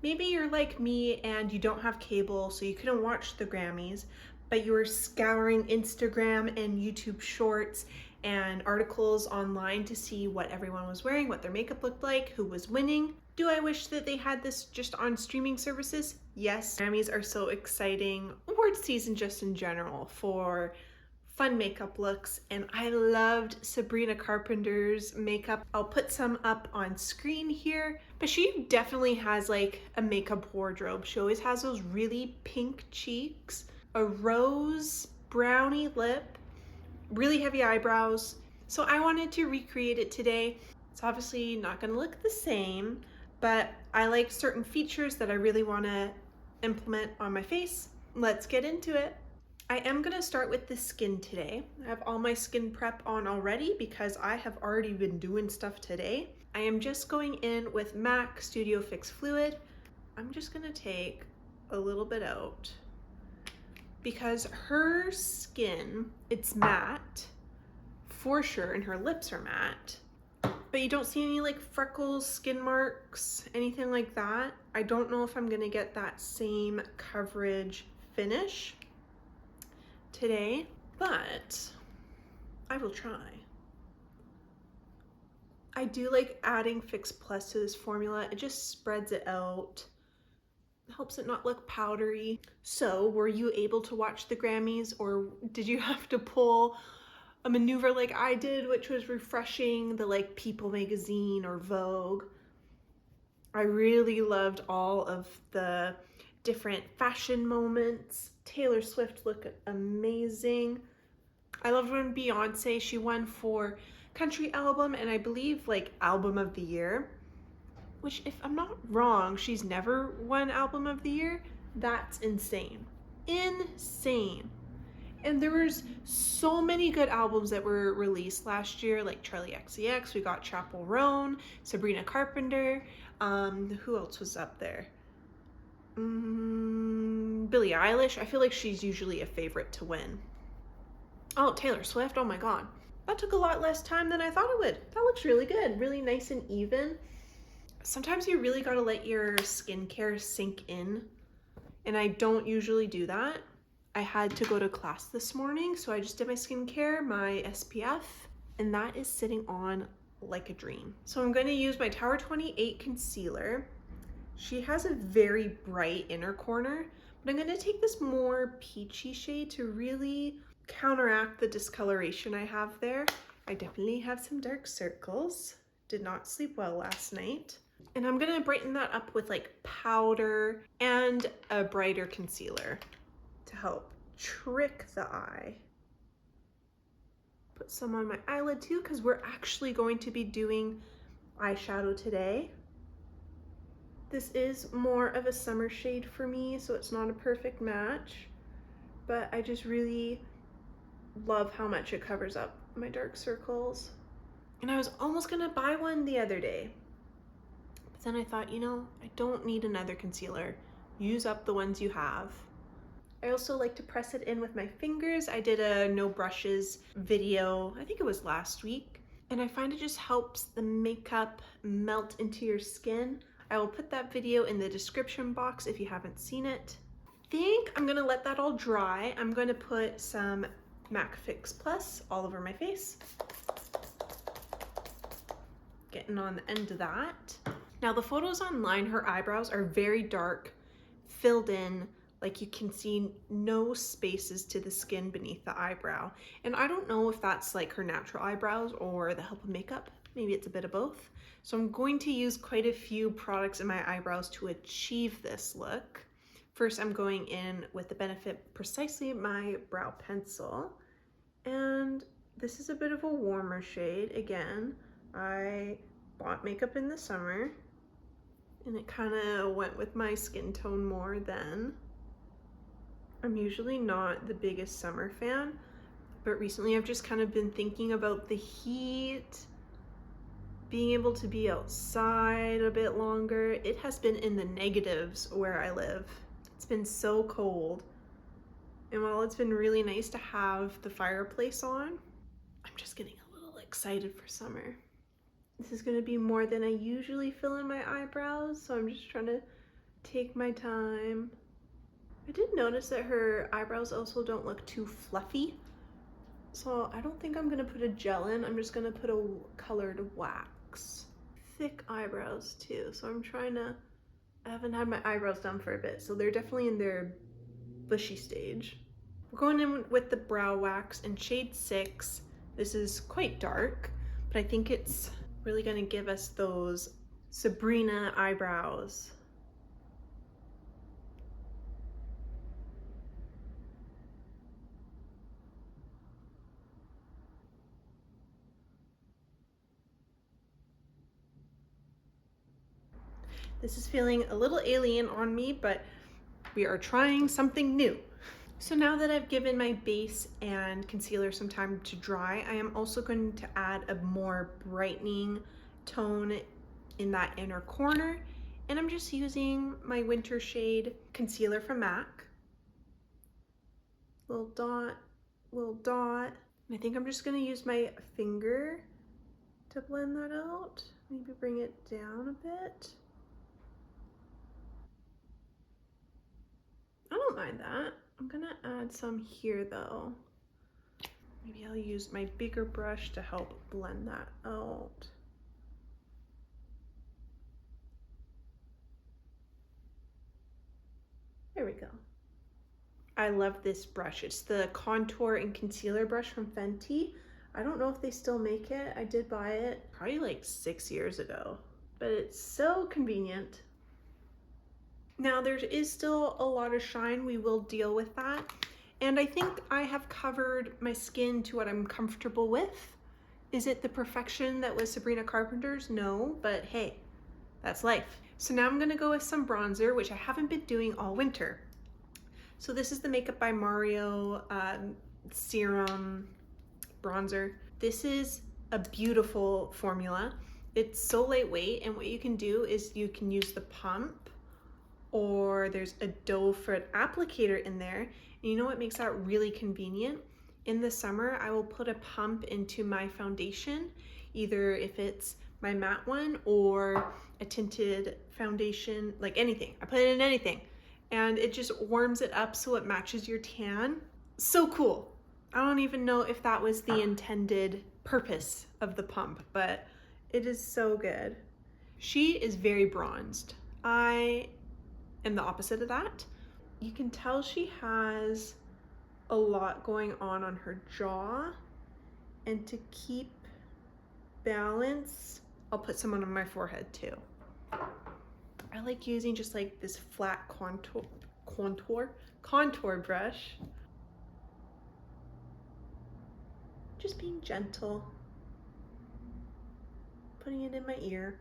Maybe you're like me and you don't have cable, so you couldn't watch the Grammys, but you were scouring Instagram and YouTube shorts and articles online to see what everyone was wearing, what their makeup looked like, who was winning. Do I wish that they had this just on streaming services? Yes. Grammys are so exciting. Award season just in general for fun makeup looks, and I loved Sabrina Carpenter's makeup. I'll put some up on screen here, but she definitely has like a makeup wardrobe. She always has those really pink cheeks, a rose brownie lip, really heavy eyebrows. So I wanted to recreate it today. It's obviously not gonna look the same, but I like certain features that I really wanna implement on my face. Let's get into it. I am gonna start with the skin today. I have all my skin prep on already because I have already been doing stuff today. I am just going in with MAC Studio Fix Fluid. I'm just gonna take a little bit out because her skin, it's matte for sure, and her lips are matte, but you don't see any like freckles, skin marks, anything like that. I don't know if I'm gonna get that same coverage finish today, but I will try. I do like adding Fix Plus to this formula. It just spreads it out, helps it not look powdery. So were you able to watch the Grammys, or did you have to pull a maneuver like I did, which was refreshing the like People magazine or Vogue? I really loved all of the different fashion moments. Taylor Swift looked amazing. I loved when Beyonce, she won for country album and I believe like album of the year, which if I'm not wrong, she's never won album of the year. That's insane. Insane. And there was so many good albums that were released last year, like Charlie XCX, we got Chapel Roan, Sabrina Carpenter, who else was up there? Billie Eilish. I feel like she's usually a favorite to win. Oh, Taylor Swift. Oh my God. That took a lot less time than I thought it would. That looks really good. Really nice and even. Sometimes you really gotta let your skincare sink in, and I don't usually do that. I had to go to class this morning, so I just did my skincare, my SPF, and that is sitting on like a dream. So I'm going to use my Tower 28 concealer. She has a very bright inner corner, but I'm going to take this more peachy shade to really counteract the discoloration I have there. I definitely have some dark circles. Did not sleep well last night. And I'm going to brighten that up with like powder and a brighter concealer to help trick the eye. Put some on my eyelid too, because we're actually going to be doing eyeshadow today. This is more of a summer shade for me, so it's not a perfect match, but I just really love how much it covers up my dark circles. And I was almost gonna buy one the other day, but then I thought, you know, I don't need another concealer. Use up the ones you have. I also like to press it in with my fingers. I did a no brushes video, I think it was last week, and I find it just helps the makeup melt into your skin. I will put that video in the description box if you haven't seen it. I think I'm gonna let that all dry. I'm gonna put some MAC Fix Plus all over my face. Getting on the end of that. Now the photos online, her eyebrows are very dark, filled in, like you can see no spaces to the skin beneath the eyebrow. And I don't know if that's like her natural eyebrows or the help of makeup. Maybe it's a bit of both. So I'm going to use quite a few products in my eyebrows to achieve this look. First, I'm going in with the Benefit Precisely My Brow Pencil. And this is a bit of a warmer shade. Again, I bought makeup in the summer and it kind of went with my skin tone more then. I'm usually not the biggest summer fan, but recently I've just kind of been thinking about the heat, being able to be outside a bit longer. It has been in the negatives where I live. It's been so cold. And while it's been really nice to have the fireplace on, I'm just getting a little excited for summer. This is gonna be more than I usually fill in my eyebrows, so I'm just trying to Take my time. I did notice that her eyebrows also don't look too fluffy. So I don't think I'm gonna put a gel in. I'm just gonna put a colored wax. Thick eyebrows too. So I haven't had my eyebrows done for a bit. So they're definitely in their bushy stage. We're going in with the brow wax in shade 6. This is quite dark, but I think it's really gonna give us those Sabrina eyebrows. This is feeling a little alien on me, but we are trying something new. So now that I've given my base and concealer some time to dry, I am also going to add a more brightening tone in that inner corner. And I'm just using my winter shade concealer from MAC. Little dot, little dot. And I think I'm just gonna use my finger to blend that out. Maybe bring it down a bit. I don't mind that. I'm gonna add some here though. Maybe I'll use my bigger brush to help blend that out. There we go. I love this brush. It's the contour and concealer brush from Fenty. I don't know if they still make it. I did buy it probably like 6 years ago, but it's so convenient. Now there is still a lot of shine. We will deal with that. And I think I have covered my skin to what I'm comfortable with. Is it the perfection that was Sabrina Carpenter's? No, but hey, that's life. So now I'm gonna go with some bronzer, which I haven't been doing all winter. So this is the Makeup by Mario serum bronzer. This is a beautiful formula. It's so lightweight, and what you can do is you can use the pump, or there's a doe foot applicator in there. And you know what makes that really convenient? In the summer, I will put a pump into my foundation, either if it's my matte one or a tinted foundation, like anything. I put it in anything, and it just warms it up so it matches your tan. So cool. I don't even know if that was the intended purpose of the pump, but it is so good. She is very bronzed. I am the opposite of that. You can tell she has a lot going on her jaw, and to keep balance, I'll put some on my forehead too. I like using just like this flat contour brush. Just being gentle, putting it in my ear.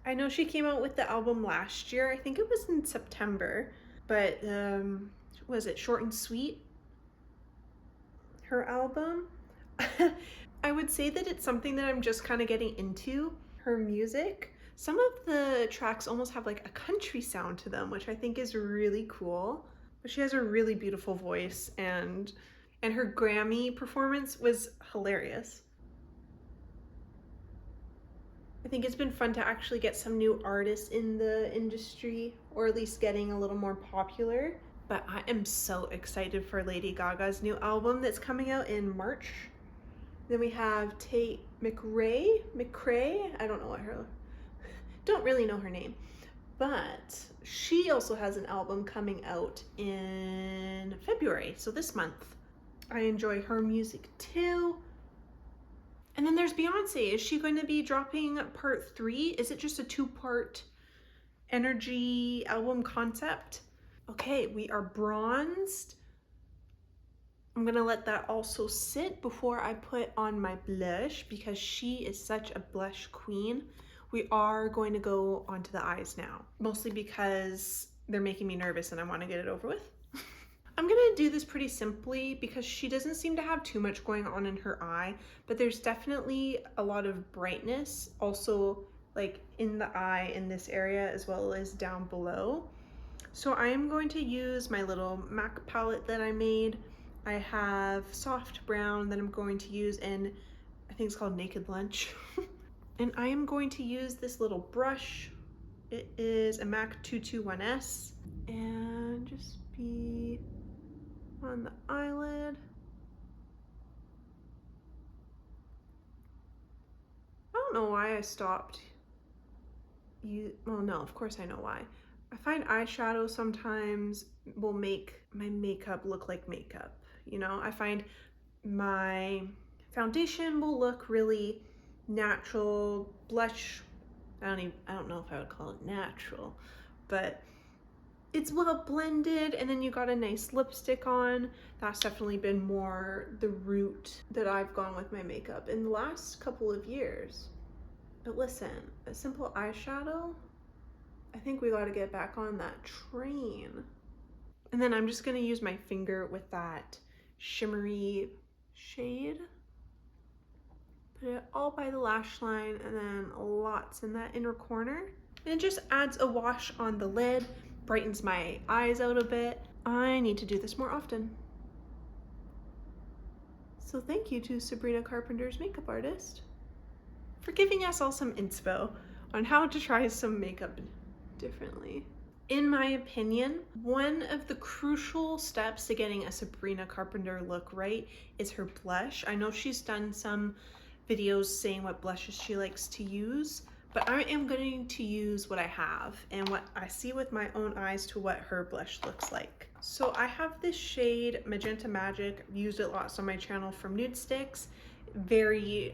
I know she came out with the album last year. I think it was in September, but was it Short and Sweet? Her album? I would say that it's something that I'm just kind of getting into, her music. Some of the tracks almost have like a country sound to them, which I think is really cool. But she has a really beautiful voice, and her Grammy performance was hilarious. I think it's been fun to actually get some new artists in the industry, or at least getting a little more popular. But I am so excited for Lady Gaga's new album that's coming out in March. Then we have Tate McRae, I don't really know her name. But she also has an album coming out in February, so this month. I enjoy her music too. And then there's Beyonce. Is she going to be dropping part 3? Is it just a 2-part energy album concept? Okay, we are bronzed. I'm gonna let that also sit before I put on my blush, because she is such a blush queen. We are going to go onto the eyes now, mostly because they're making me nervous and I want to get it over with. I'm gonna do this pretty simply because she doesn't seem to have too much going on in her eye, but there's definitely a lot of brightness also, like in the eye in this area as well as down below. So I am going to use my little MAC palette that I made. I have soft brown that I'm going to use in, I think it's called Naked Lunch. And I am going to use this little brush. It is a MAC 221S, and just be on the eyelid. I don't know why I stopped. Well, no, of course I know why. I find eyeshadow sometimes will make my makeup look like makeup. You know, I find my foundation will look really natural. Blush, I don't know if I would call it natural, but it's well blended, and then you got a nice lipstick on. That's definitely been more the route that I've gone with my makeup in the last couple of years. But listen, a simple eyeshadow, I think we got to get back on that train. And then I'm just going to use my finger with that shimmery shade. Put it all by the lash line, and then lots in that inner corner. And it just adds a wash on the lid, brightens my eyes out a bit. I need to do this more often. So thank you to Sabrina Carpenter's makeup artist for giving us all some inspo on how to try some makeup differently. In my opinion, one of the crucial steps to getting a Sabrina Carpenter look right is her blush. I know she's done some videos saying what blushes she likes to use, but I am going to use what I have and what I see with my own eyes to what her blush looks like. So I have this shade Magenta Magic. I've used it lots on my channel from Nude Sticks. Very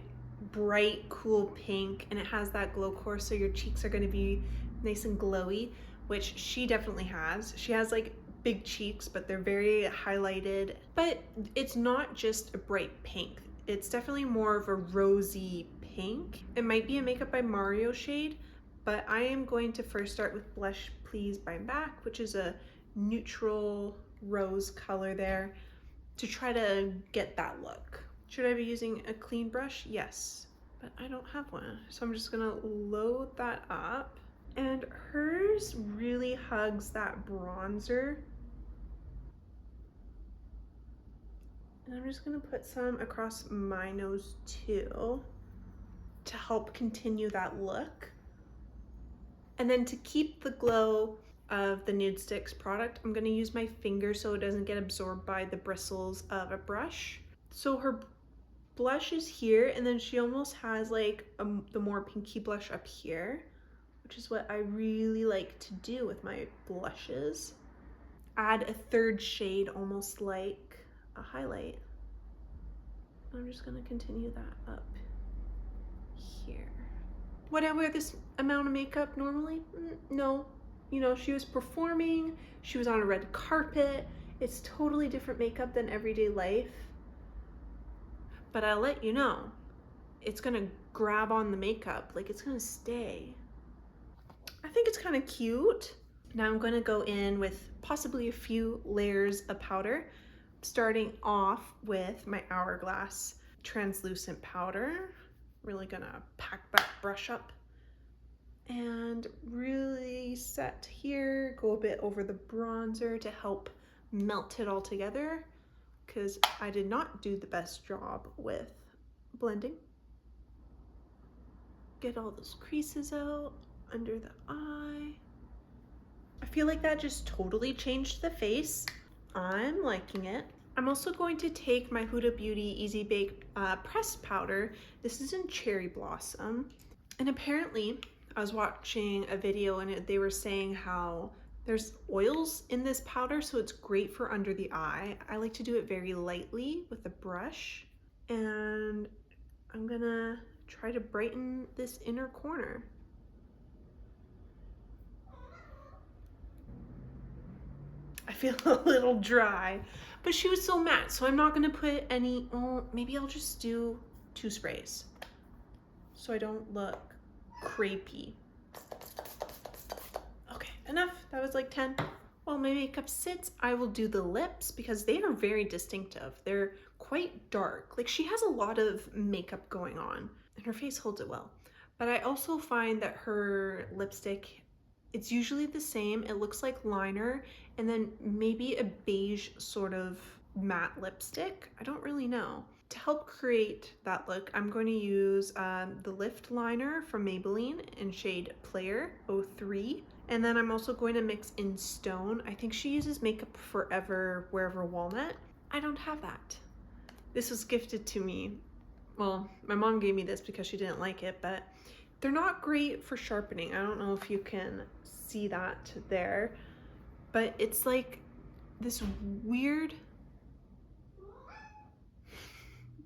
bright, cool pink, and it has that glow core, so your cheeks are going to be nice and glowy, which she definitely has. She has like big cheeks, but they're very highlighted. But it's not just a bright pink. It's definitely more of a rosy pink. It might be a Makeup by Mario shade, but I am going to first start with Blush Please by MAC, which is a neutral rose color there, to try to get that look. Should I be using a clean brush? Yes, but I don't have one. So I'm just gonna load that up. And hers really hugs that bronzer. And I'm just gonna put some across my nose too to help continue that look. And then to keep the glow of the Nude Sticks product, I'm gonna use my finger so it doesn't get absorbed by the bristles of a brush. So her blush is here, and then she almost has like the more pinky blush up here, which is what I really like to do with my blushes. Add a third shade, almost like a highlight. I'm just gonna continue that up here. Would I wear this amount of makeup normally? No. You know, she was performing, she was on a red carpet. It's totally different makeup than everyday life. But I'll let you know, it's gonna grab on the makeup, like it's gonna stay. I think it's kind of cute. Now I'm gonna go in with possibly a few layers of powder, starting off with my Hourglass translucent powder. Really gonna pack that brush up and really set here, go a bit over the bronzer to help melt it all together, because I did not do the best job with blending. Get all those creases out under the eye. I feel like that just totally changed the face. I'm liking it. I'm also going to take my Huda Beauty Easy Bake pressed powder. This is in Cherry Blossom. And apparently, I was watching a video and they were saying how there's oils in this powder, so it's great for under the eye. I like to do it very lightly with a brush. And I'm gonna try to brighten this inner corner. I feel a little dry, but she was so matte, so I'm not gonna put any, oh, maybe I'll just do 2 sprays so I don't look crepey. Okay, enough. That was like 10. While my makeup sits, I will do the lips because they are very distinctive. They're quite dark. Like, she has a lot of makeup going on and her face holds it well. But I also find that her lipstick, it's usually the same. It looks like liner and then maybe a beige sort of matte lipstick. I don't really know. To help create that look, I'm going to use the Lift Liner from Maybelline in shade Player 03. And then I'm also going to mix in Stone. I think she uses Makeup Forever Wherever Walnut. I don't have that. This was gifted to me. Well, my mom gave me this because she didn't like it, but they're not great for sharpening. I don't know if you can see that there, but it's like this weird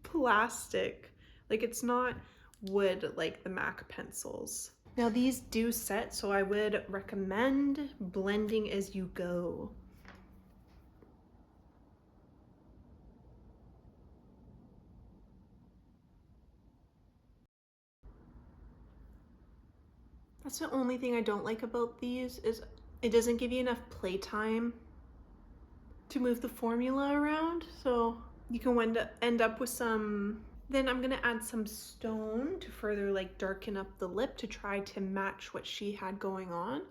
plastic. Like, it's not wood like the MAC pencils. Now these do set, so I would recommend blending as you go. That's the only thing I don't like about these, is it doesn't give you enough playtime to move the formula around, so you can end up with some. Then I'm gonna add some Stone to further like darken up the lip to try to match what she had going on.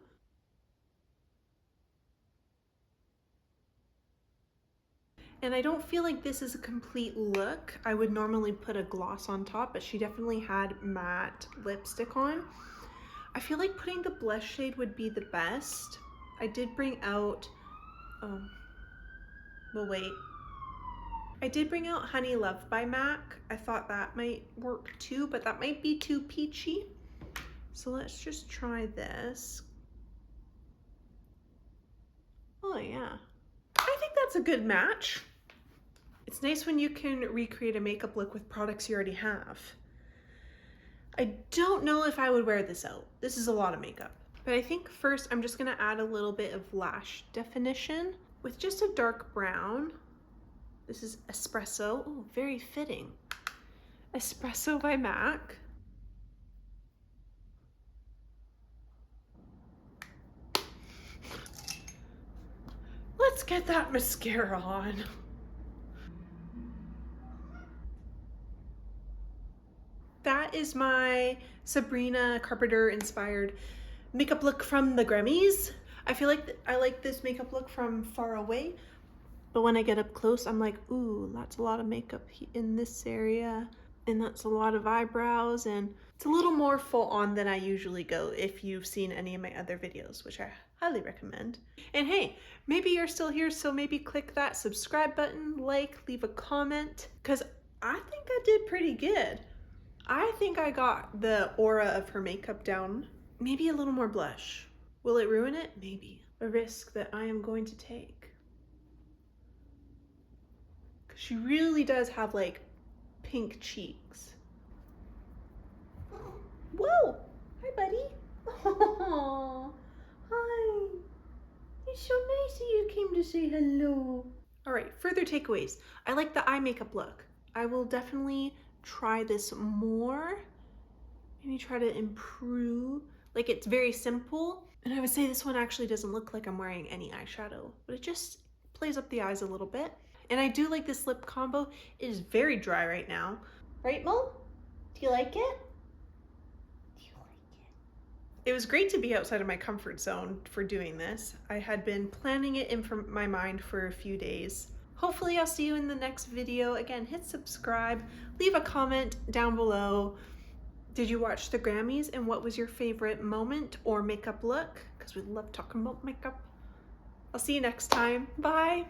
And I don't feel like this is a complete look. I would normally put a gloss on top, but she definitely had matte lipstick on. I feel like putting the blush shade would be the best. I did bring out, we'll wait. I did bring out Honey Love by MAC. I thought that might work too, but that might be too peachy. So let's just try this. Oh yeah, I think that's a good match. It's nice when you can recreate a makeup look with products you already have. I don't know if I would wear this out. This is a lot of makeup. But I think first I'm just gonna add a little bit of lash definition with just a dark brown. This is Espresso. Oh, very fitting. Espresso by MAC. Let's get that mascara on. That is my Sabrina Carpenter inspired makeup look from the Grammys. I feel like I like this makeup look from far away, but when I get up close, I'm like, ooh, that's a lot of makeup in this area, and that's a lot of eyebrows, and it's a little more full on than I usually go if you've seen any of my other videos, which I highly recommend. And hey, maybe you're still here, so maybe click that subscribe button, like, leave a comment, because I think I did pretty good. I think I got the aura of her makeup down. Maybe a little more blush. Will it ruin it? Maybe. A risk that I am going to take. Because she really does have like pink cheeks. Whoa! Hi, buddy. Oh, hi. It's so nice that you came to say hello. All right, further takeaways. I like the eye makeup look. I will definitely try this more. Maybe try to improve. Like, it's very simple. And I would say this one actually doesn't look like I'm wearing any eyeshadow, but it just plays up the eyes a little bit. And I do like this lip combo. It is very dry right now. Right, Mo? Do you like it? Do you like it? It was great to be outside of my comfort zone for doing this. I had been planning it in my mind for a few days. Hopefully I'll see you in the next video. Again, hit subscribe, leave a comment down below. Did you watch the Grammys, and what was your favorite moment or makeup look? Because we love talking about makeup. I'll see you next time. Bye.